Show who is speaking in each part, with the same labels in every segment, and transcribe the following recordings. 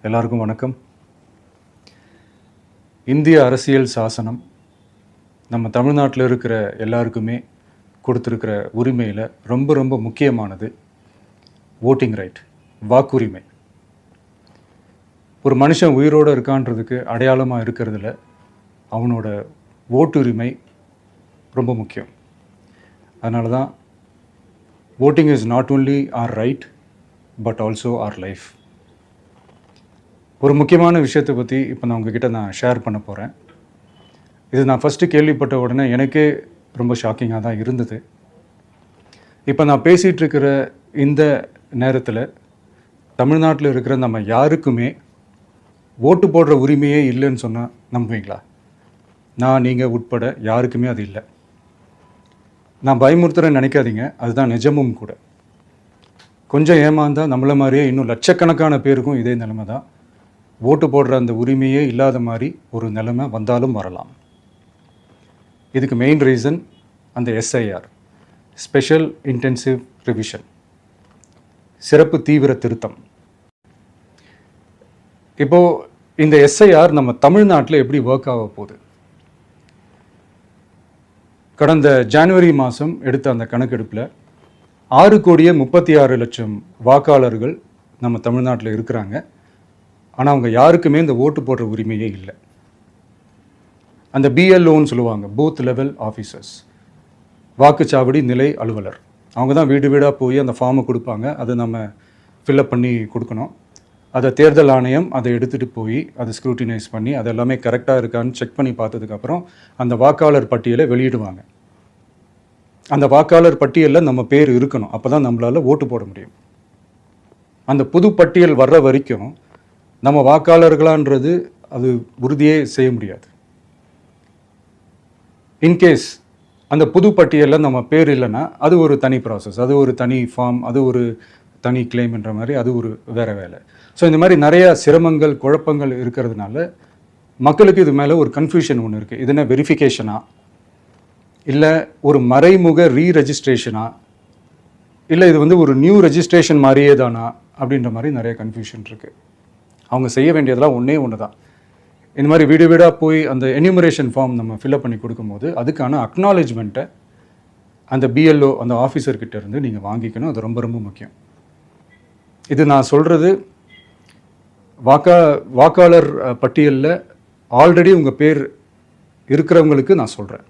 Speaker 1: எல்லாருக்கும் வணக்கம். இந்திய அரசியல் சாசனம் நம்ம தமிழ்நாட்டில் இருக்கிற எல்லாருக்குமே கொடுத்துருக்கிற உரிமையில் ரொம்ப ரொம்ப முக்கியமானது ஓட்டிங் ரைட், வாக்குரிமை. ஒரு மனுஷன் உயிரோடு இருக்கான்றதுக்கு அடையாளமாக இருக்கிறதுல அவனோட ஓட்டுரிமை ரொம்ப முக்கியம். அதனால தான் voting is not only our right but also our life. ஒரு முக்கியமான விஷயத்தை பற்றி இப்போ நான் உங்ககிட்ட ஷேர் பண்ண போகிறேன். இது நான் ஃபஸ்ட்டு கேள்விப்பட்ட உடனே எனக்கே ரொம்ப ஷாக்கிங்காக தான் இருந்தது. இப்போ நான் பேசிகிட்டு இருக்கிற இந்த நேரத்தில் தமிழ்நாட்டில் இருக்கிற நம்ம யாருக்குமே ஓட்டு போடுற உரிமையே இல்லைன்னு சொன்னால் நம்புவீங்களா? நீங்கள் உட்பட யாருக்குமே அது இல்லை. நான் பயமுறுத்துறேன்னு நினைக்காதீங்க, அதுதான் நிஜமும் கூட. கொஞ்சம் ஏமாந்தால் நம்மள மாதிரியே இன்னும் லட்சக்கணக்கான பேருக்கும் இதே நிலைமை தான். ஓட்டு போடுற அந்த உரிமையே இல்லாத மாதிரி ஒரு நிலைமை வந்தாலும் வரலாம். இதுக்கு மெயின் ரீசன் அந்த எஸ்ஐஆர், ஸ்பெஷல் இன்டென்சிவ் ரிவிஷன், சிறப்பு தீவிர திருத்தம். இப்போது இந்த எஸ்ஐஆர் நம்ம தமிழ்நாட்டில் எப்படி ஒர்க் ஆக போகுது? கடந்த ஜனவரி மாதம் எடுத்த அந்த கணக்கெடுப்பில் 6,36,00,000 வாக்காளர்கள் நம்ம தமிழ்நாட்டில் இருக்கிறாங்க. ஆனால் அவங்க யாருக்குமே இந்த ஓட்டு போடுற உரிமையே இல்லை. அந்த பிஎல்ஓன்னு சொல்லுவாங்க, பூத் லெவல் ஆஃபீஸர்ஸ், வாக்குச்சாவடி நிலை அலுவலர். அவங்க தான் வீடு வீடாக போய் அந்த ஃபார்மை கொடுப்பாங்க. அதை நம்ம ஃபில்அப் பண்ணி கொடுக்கணும். அதை தேர்தல் ஆணையம் அதை எடுத்துகிட்டு போய் அதை ஸ்க்ரூட்டினைஸ் பண்ணி அது எல்லாமே கரெக்டாக இருக்கான்னு செக் பண்ணி பார்த்ததுக்கப்புறம் அந்த வாக்காளர் பட்டியலை வெளியிடுவாங்க. அந்த வாக்காளர் பட்டியலில் நம்ம பேர் இருக்கணும், அப்போ தான் நம்மளால் ஓட்டு போட முடியும். அந்த புது பட்டியல் வர்ற வரைக்கும் நம்ம வாக்காளர்களான்றது அது உறுதியே செய்ய முடியாது. இன்கேஸ் அந்த புது பட்டியலில் நம்ம பேர் இல்லைன்னா அது ஒரு தனி ப்ராசஸ், அது ஒரு தனி ஃபார்ம், அது ஒரு தனி கிளைம்ன்ற மாதிரி அது ஒரு வேறு வேலை. ஸோ இந்த மாதிரி நிறைய சிரமங்கள் குழப்பங்கள் இருக்கிறதுனால மக்களுக்கு இது மேலே ஒரு கன்ஃபியூஷன் ஒன்று இருக்குது. இது என்ன வெரிஃபிகேஷனா, இல்லை ஒரு மறைமுக ரீரெஜிஸ்ட்ரேஷனா, இல்லை இது ஒரு நியூ ரெஜிஸ்ட்ரேஷன் மாதிரியே தானா அப்படின்ற மாதிரி நிறைய கன்ஃபியூஷன் இருக்குது. அவங்க செய்ய வேண்டியதெல்லாம் ஒன்று தான். இந்த மாதிரி வீடு வீடாக போய் அந்த என்யூமரேஷன் ஃபார்ம் நம்ம ஃபில்அப் பண்ணி கொடுக்கும்போது அதுக்கான அக்னாலேஜ்மெண்ட்டை அந்த பிஎல்ஓ அந்த ஆஃபீஸர்கிட்ட இருந்து நீங்கள் வாங்கிக்கணும். அது ரொம்ப ரொம்ப முக்கியம். இது நான் சொல்கிறது வாக்காளர் பட்டியலில் ஆல்ரெடி உங்கள் பேர் இருக்கிறவங்களுக்கு நான் சொல்கிறேன்.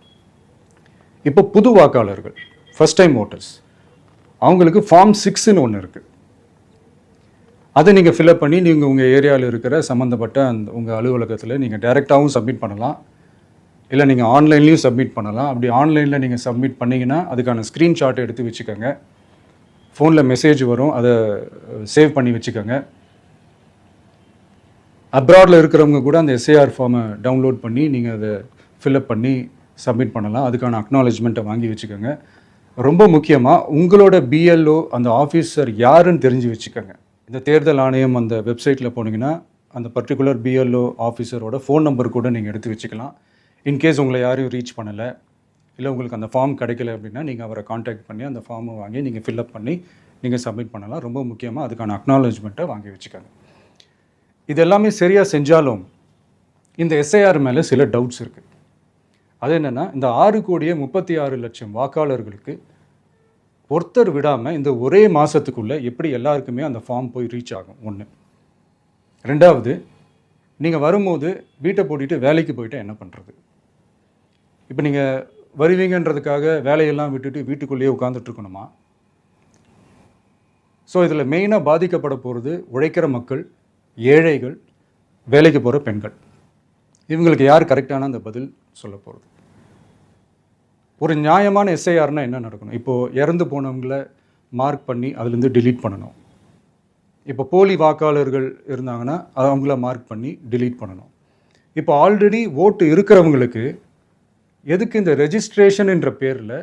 Speaker 1: இப்போ புது வாக்காளர்கள், ஃபஸ்ட் டைம் ஓட்டர்ஸ், அவங்களுக்கு ஃபார்ம் 6ன்னு ஒன்று இருக்குது. அதை நீங்கள் ஃபில்அப் பண்ணி நீங்கள் உங்கள் ஏரியாவில் இருக்கிற சம்மந்தப்பட்ட அந்த உங்கள் அலுவலகத்தில் நீங்கள் டைரெக்டாகவும் சப்மிட் பண்ணலாம், இல்லை நீங்கள் ஆன்லைன்லேயும் சப்மிட் பண்ணலாம். அப்படி ஆன்லைனில் நீங்கள் சப்மிட் பண்ணிங்கன்னா அதுக்கான ஸ்க்ரீன்ஷாட்டை எடுத்து வச்சுக்கோங்க. ஃபோனில் மெசேஜ் வரும், அதை சேவ் பண்ணி வச்சுக்கோங்க. அப்ராடில் இருக்கிறவங்க கூட அந்த எஸ்ஐஆர் ஃபார்மை டவுன்லோட் பண்ணி நீங்கள் அதை ஃபில்அப் பண்ணி சப்மிட் பண்ணலாம். அதுக்கான அக்னாலேஜ்மெண்ட்டை வாங்கி வச்சுக்கோங்க. ரொம்ப முக்கியமாக உங்களோட பிஎல்ஓ அந்த ஆஃபீஸர் யாருன்னு தெரிஞ்சு வச்சுக்கோங்க. இந்த தேர்தல் ஆணையம் அந்த வெப்சைட்டில் போனீங்கன்னா அந்த பர்டிகுலர் பிஎல்ஓ ஆஃபீஸரோட ஃபோன் நம்பர் கூட நீங்கள் எடுத்து வச்சுக்கலாம். இன்கேஸ் உங்களை யாரையும் ரீச் பண்ணலை, இல்லை உங்களுக்கு அந்த ஃபார்ம் கிடைக்கல அப்படின்னா நீங்கள் அவரை காண்டாக்ட் பண்ணி அந்த ஃபார்மை வாங்கி நீங்கள் ஃபில்அப் பண்ணி நீங்கள் சப்மிட் பண்ணலாம். ரொம்ப முக்கியமாக அதுக்கான அக்னாலேஜ்மெண்ட்டை வாங்கி வச்சுக்கோங்க. இது எல்லாமே சரியாக செஞ்சாலும் இந்த எஸ்ஐஆர் மேலே சில டவுட்ஸ் இருக்குது. அது என்னென்னா, இந்த 6,36,00,000 வாக்காளர்களுக்கு ஒருத்தர் விடாமல் இந்த ஒரே மாதத்துக்குள்ளே எப்படி எல்லாருக்குமே அந்த ஃபார்ம் போய் ரீச் ஆகும்? ஒன்று. ரெண்டாவது, நீங்கள் வரும்போது வீட்டை போட்டுட்டு வேலைக்கு போயிட்டு என்ன பண்ணுறது? இப்போ நீங்கள் வருவீங்கன்றதுக்காக வேலையெல்லாம் விட்டுட்டு வீட்டுக்குள்ளேயே உட்காந்துட்ருக்கணுமா? ஸோ இதில் மெயினாக பாதிக்கப்பட போகிறது உழைக்கிற மக்கள், ஏழைகள், வேலைக்கு போகிற பெண்கள். இவங்களுக்கு யார் கரெக்டான அந்த பதில் சொல்ல போகிறது? ஒரு நியாயமான எஸ்ஐஆர்னால் என்ன நடக்கணும்? இப்போது இறந்து போனவங்களை மார்க் பண்ணி அதுலேருந்து டிலீட் பண்ணணும். இப்போ போலி வாக்காளர்கள் இருந்தாங்கன்னா அவங்கள மார்க் பண்ணி டிலீட் பண்ணணும். இப்போ ஆல்ரெடி ஓட்டு இருக்கிறவங்களுக்கு எதுக்கு இந்த ரெஜிஸ்ட்ரேஷன் என்ற பேரில்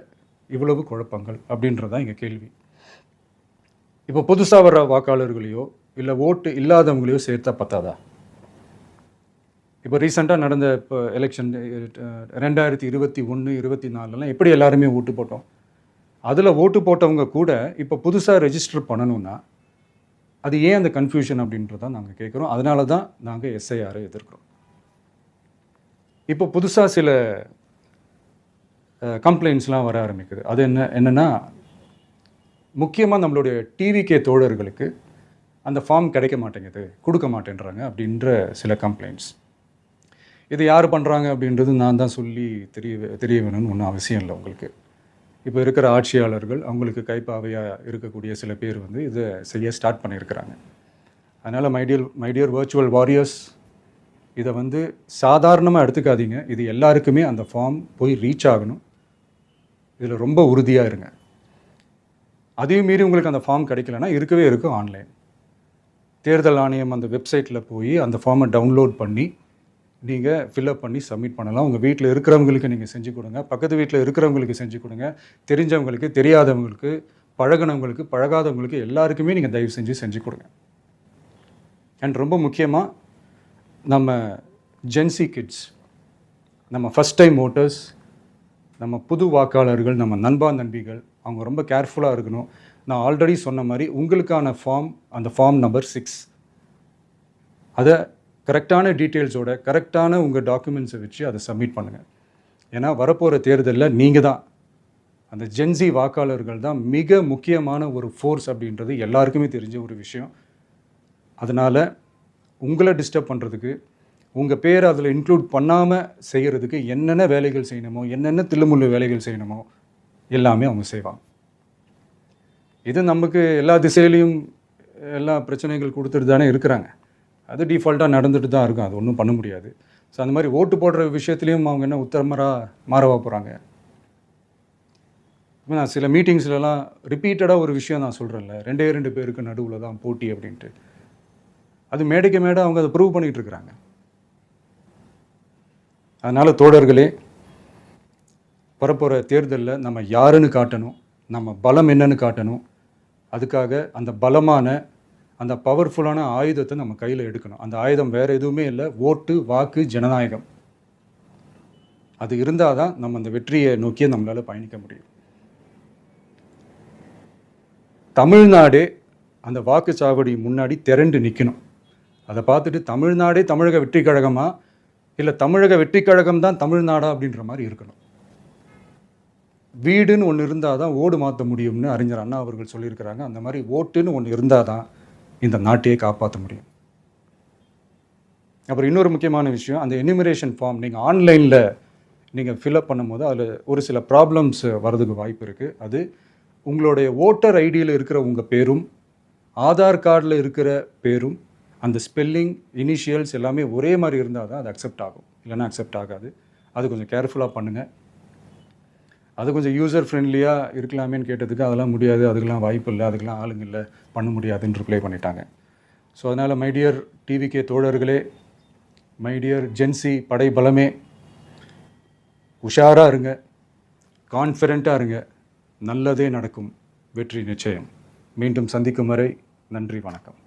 Speaker 1: இவ்வளவு குழப்பங்கள் அப்படின்றதான் எங்கள் கேள்வி. இப்போ புதுசாக வர்ற வாக்காளர்களையோ இல்லை ஓட்டு இல்லாதவங்களையோ சேர்த்தா பத்தாதா? இப்போ ரீசெண்டாக நடந்த இப்போ எலெக்ஷன் 2021, 24 எப்படி எல்லாருமே ஓட்டு போட்டோம்? அதில் ஓட்டு போட்டவங்க கூட இப்போ புதுசாக ரெஜிஸ்டர் பண்ணணுன்னா அது ஏன் அந்த கன்ஃபியூஷன் அப்படின்றத நாங்கள் கேட்குறோம். அதனால தான் நாங்கள் எஸ்ஐஆரை எதிர்க்கிறோம். இப்போ புதுசாக சில கம்ப்ளைண்ட்ஸ்லாம் வர ஆரம்பிக்குது. அது என்னென்னா முக்கியமாக நம்மளுடைய டிவிகே தோழர்களுக்கு அந்த ஃபார்ம் கிடைக்க மாட்டேங்குது, கொடுக்க மாட்டேன்றாங்க அப்படின்ற சில கம்ப்ளைண்ட்ஸ். இது யார் பண்ணுறாங்க அப்படின்றது நான் தான் சொல்லி தெரிய வேணும்னு ஒன்றும் அவசியம் இல்லை உங்களுக்கு. இப்போ இருக்கிற ஆட்சியாளர்கள் அவங்களுக்கு கைப்பாவையாக இருக்கக்கூடிய சில பேர் வந்து இதை செய்ய ஸ்டார்ட் பண்ணியிருக்கிறாங்க. அதனால் மைடியர் வர்ச்சுவல் வாரியர்ஸ், இதை வந்து சாதாரணமாக எடுத்துக்காதீங்க. இது எல்லாருக்குமே அந்த ஃபார்ம் போய் ரீச் ஆகணும். இதில் ரொம்ப உறுதியாக இருங்க. அதையும் மீறி உங்களுக்கு அந்த ஃபார்ம் கிடைக்கலன்னா இருக்கவே இருக்கும் ஆன்லைன். தேர்தல் ஆணையம் அந்த வெப்சைட்டில் போய் அந்த ஃபார்மை டவுன்லோட் பண்ணி நீங்கள் ஃபில்அப் பண்ணி சப்மிட் பண்ணலாம். உங்கள் வீட்டில் இருக்கிறவங்களுக்கு நீங்கள் செஞ்சு கொடுங்க, பக்கத்து வீட்டில் இருக்கிறவங்களுக்கு செஞ்சு கொடுங்க, தெரிஞ்சவங்களுக்கு, தெரியாதவங்களுக்கு, பழகினவங்களுக்கு, பழகாதவங்களுக்கு எல்லாருக்குமே நீங்கள் தயவு செஞ்சு கொடுங்க. அண்ட் ரொம்ப முக்கியமாக நம்ம ஜென்சி கிட்ஸ், நம்ம ஃபஸ்ட் டைம் ஓட்டர்ஸ், நம்ம புது வாக்காளர்கள், நம்ம நண்பா நண்பிகள், அவங்க ரொம்ப கேர்ஃபுல்லாக இருக்கணும். நான் ஆல்ரெடி சொன்ன மாதிரி உங்களுக்கான ஃபார்ம், அந்த ஃபார்ம் நம்பர் 6, அதை கரெக்டான டீட்டெயில்ஸோட கரெக்டான உங்கள் டாக்குமெண்ட்ஸை வச்சு அதை சப்மிட் பண்ணுங்கள். ஏன்னா வரப்போகிற தேர்தலில் நீங்கள் தான், அந்த ஜென்சி வாக்காளர்கள் தான் மிக முக்கியமான ஒரு ஃபோர்ஸ் அப்படின்றது எல்லாருக்குமே தெரிஞ்ச ஒரு விஷயம். அதனால் உங்களை டிஸ்டர்ப் பண்ணுறதுக்கு, உங்கள் பேரை அதில் இன்க்ளூட் பண்ணாமல் செய்கிறதுக்கு என்னென்ன வேலைகள் செய்யணுமோ, என்னென்ன தில்லுமுள்ளு வேலைகள் செய்யணுமோ எல்லாமே அவங்க செய்வாங்க. இது நமக்கு எல்லா திசையிலையும் எல்லா பிரச்சனைகள் கொடுத்துட்டு தானே இருக்கிறாங்க. அது டிஃபால்ட்டாக நடந்துட்டு தான் இருக்கும். அது ஒன்றும் பண்ண முடியாது. ஸோ அந்த மாதிரி ஓட்டு போடுற விஷயத்துலையும் அவங்க என்ன மாறவா போகிறாங்க. இப்போ நான் சில மீட்டிங்ஸ்லலாம் ரிப்பீட்டடாக ஒரு விஷயம் நான் சொல்கிறேன்ல, 2 பேருக்கு நடுவில் தான் போட்டி அப்படின்ட்டு. அது மேடைக்கு மேடை அவங்க அதை ப்ரூவ் பண்ணிகிட்டு இருக்கிறாங்க. அதனால் தோழர்களே, வரப்போகிற தேர்தலில் நம்ம யாருன்னு காட்டணும், நம்ம பலம் என்னன்னு காட்டணும். அதுக்காக அந்த பலமான, அந்த பவர்ஃபுல்லான ஆயுதத்தை நம்ம கையில் எடுக்கணும். அந்த ஆயுதம் வேறு எதுவுமே இல்லை, ஓட்டு, வாக்கு, ஜனநாயகம். அது இருந்தால் தான் நம்ம அந்த வெற்றியை நோக்கியே நம்மளால் பயணிக்க முடியும். தமிழ்நாடே அந்த வாக்குச்சாவடி முன்னாடி திரண்டு நிற்கணும். அதை பார்த்துட்டு தமிழ்நாடே தமிழக வெற்றி கழகமா, இல்லை தமிழக வெற்றி கழகம் தான் தமிழ்நாடா அப்படின்ற மாதிரி இருக்கணும். வீடுன்னு ஒன்று இருந்தால் தான் ஓடு மாற்ற முடியும்னு அறிஞர் அண்ணா அவர்கள் சொல்லியிருக்கிறாங்க. அந்த மாதிரி ஓட்டுன்னு ஒன்று இருந்தால் தான் இந்த நாட்டையே காப்பாற்ற முடியும். அப்புறம் இன்னொரு முக்கியமான விஷயம், அந்த எனிமரேஷன் ஃபார்ம் நீங்கள் ஆன்லைனில் நீங்கள் ஃபில்அப் பண்ணும்போது அதில் ஒரு சில ப்ராப்ளம்ஸ் வர்றதுக்கு வாய்ப்பு இருக்குது. அது உங்களுடைய ஓட்டர் ஐடியில் இருக்கிற உங்கள் பேரும், ஆதார் கார்டில் இருக்கிற பேரும், அந்த ஸ்பெல்லிங், இனிஷியல்ஸ் எல்லாமே ஒரே மாதிரி இருந்தால் தான் அது அக்செப்ட் ஆகும், இல்லைன்னா அக்செப்ட் ஆகாது. அது கொஞ்சம் கேர்ஃபுல்லாக பண்ணுங்கள். அது கொஞ்சம் யூசர் ஃப்ரெண்ட்லியாக இருக்கலாமேன்னு கேட்டதுக்கு அதெல்லாம் முடியாது, அதுக்கெல்லாம் வாய்ப்பு இல்லை, அதுக்கெல்லாம் ஆளுங்க இல்லை, பண்ண முடியாதுன்னு ரிப்ளை பண்ணிட்டாங்க. ஸோ அதனால் மைடியர் டிவிகே தோழர்களே, மைடியர் ஜென்சி படை பலமே, உஷாராக இருங்க, கான்ஃபிடென்ட்டாக இருங்க, நல்லதே நடக்கும், வெற்றி நிச்சயம். மீண்டும் சந்திக்கும் வரை நன்றி, வணக்கம்.